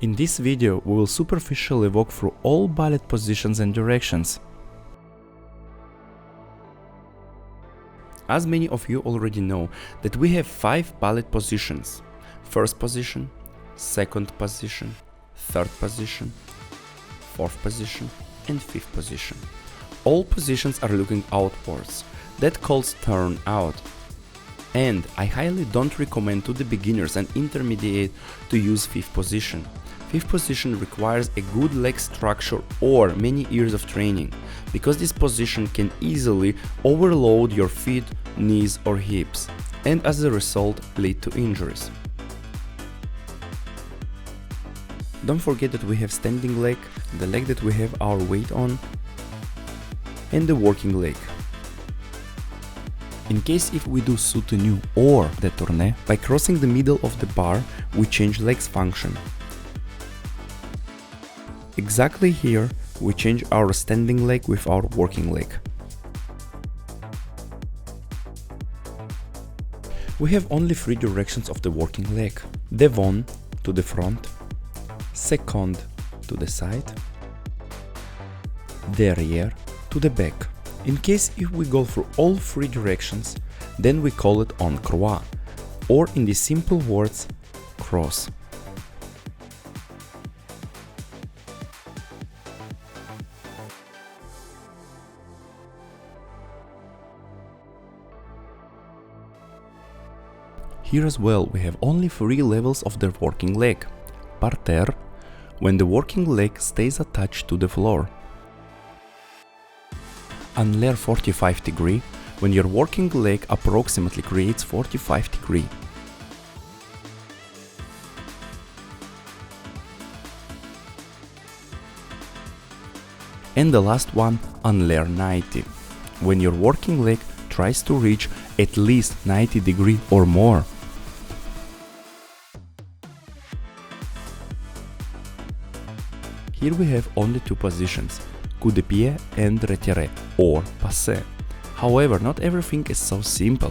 In this video, we will superficially walk through all ballet positions and directions. As many of you already know that we have 5 ballet positions: first position, second position, third position, fourth position and fifth position. All positions are looking outwards. That calls turn out. And I highly don't recommend to the beginners and intermediate to use fifth position. Fifth position requires a good leg structure or many years of training, because this position can easily overload your feet, knees or hips, and as a result lead to injuries. Don't forget that we have standing leg, the leg that we have our weight on, and the working leg. In case if we do soutenu or détourné, by crossing the middle of the bar, we change leg's function. Exactly here, we change our standing leg with our working leg. We have only 3 directions of the working leg: devant to the front, second to the side, derrière to the back. In case if we go through all 3 directions, then we call it en croix, or in the simple words, cross. Here as well we have only 3 levels of the working leg: parterre, when the working leg stays attached to the floor; en lair 45 degree, when your working leg approximately creates 45 degree. And the last one, en lair 90, when your working leg tries to reach at least 90 degree or more. Here we have only 2 positions: Cou-de-pied and Retiré, or passé. However, not everything is so simple.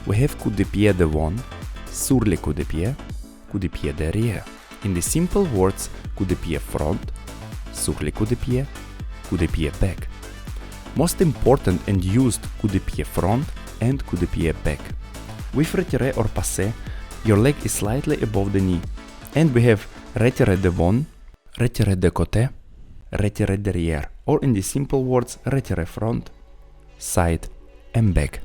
We have Cou-de-pied devant, sur le Cou-de-pied, Cou-de-pied derrière. In the simple words, Cou-de-pied front, sur le Cou-de-pied, Cou-de-pied back. Most important and used Cou-de-pied front and Cou-de-pied back. With Retiré or passé, your leg is slightly above the knee. And we have Retiré devant, Retiré de côté, Retiré derrière, or in the simple words, Retiré front, side and back.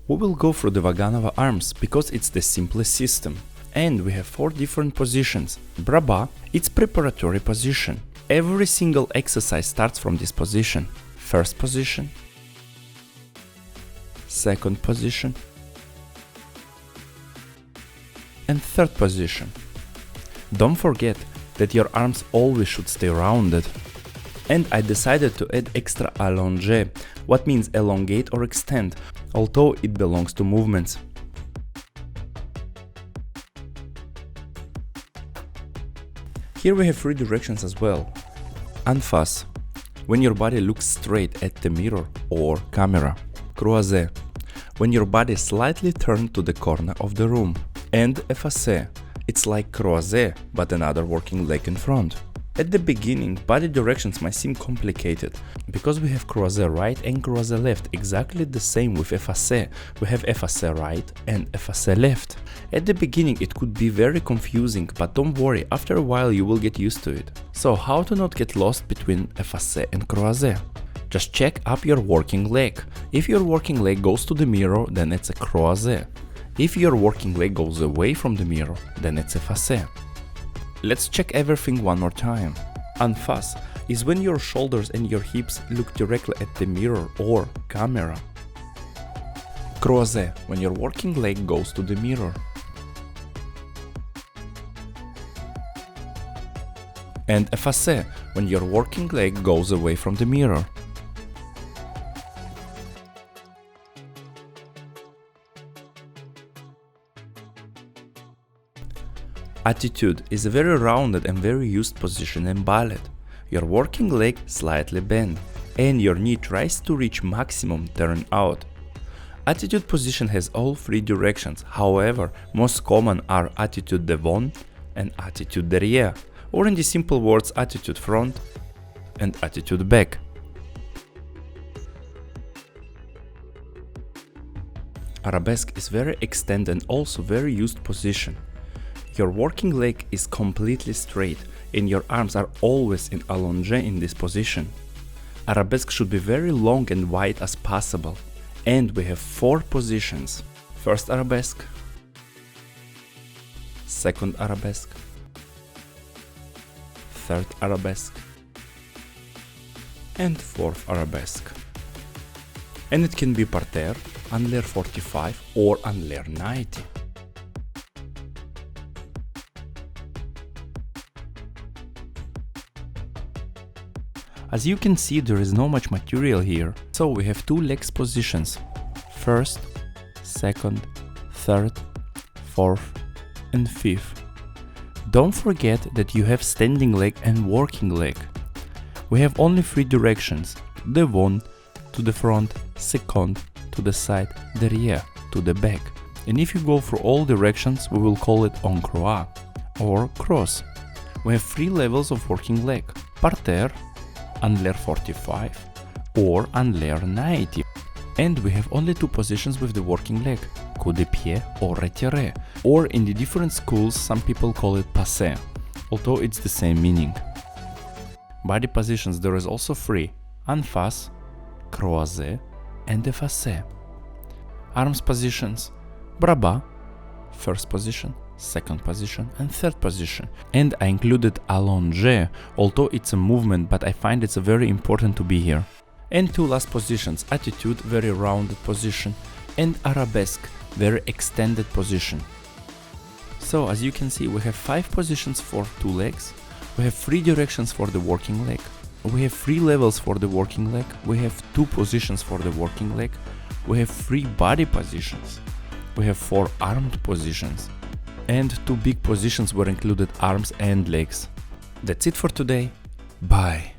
We will go through the Vaganova arms because it's the simplest system. And we have 4 different positions. Bras, it's preparatory position. Every single exercise starts from this position. First position, second position, and third position. Don't forget that your arms always should stay rounded. And I decided to add extra allongé, what means elongate or extend, although it belongs to movements. Here we have 3 directions as well. En face, when your body looks straight at the mirror or camera. Croisée, when your body is slightly turned to the corner of the room. And effacée, it's like croisée but another working leg in front. At the beginning, body directions might seem complicated, because we have croisée right and croisée left, exactly the same with effacée. We have effacée right and effacée left. At the beginning it could be very confusing, but don't worry, after a while you will get used to it. So how to not get lost between effacée and croisée? Just check up your working leg. If your working leg goes to the mirror, then it's a croisée. If your working leg goes away from the mirror, then it's effacée. Let's check everything one more time. En face is when your shoulders and your hips look directly at the mirror or camera. Croisée, when your working leg goes to the mirror. And effacée, when your working leg goes away from the mirror. Attitude is a very rounded and very used position in ballet. Your working leg slightly bent. and your knee tries to reach maximum turn out. Attitude position has all three directions, however, most common are attitude devant and attitude derrière, or in the simple words attitude front and attitude back. Arabesque is very extended and also very used position. Your working leg is completely straight and your arms are always in allongé in this position. Arabesque should be very long and wide as possible. And we have 4 positions. First arabesque, second arabesque, third arabesque, and fourth arabesque. And it can be par terre, en lair 45 or en lair 90. As you can see, there is no much material here, so we have 2 legs positions, first, second, third, fourth and fifth. Don't forget that you have standing leg and working leg. We have only 3 directions, devant to the front, second to the side, derrière to the back. And if you go for all directions, we will call it en croix or cross. We have 3 levels of working leg, par terre, en lair 45 or en lair 90. And we have only 2 positions with the working leg, Cou-de-pied or Retiré, or in the different schools some people call it passé, although it's the same meaning. Body positions there is also 3, en face, Croisée and Effacée. Arms positions, bras bas, first position, second position and third position. And I included allongé, although it's a movement, but I find it's very important to be here. And 2 last positions, attitude, very rounded position, and arabesque, very extended position. So as you can see, we have 5 positions for 2 legs, we have 3 directions for the working leg, we have 3 levels for the working leg, we have 2 positions for the working leg, we have 3 body positions, we have 4 armed positions, and 2 big positions were included arms and legs. That's it for today. Bye.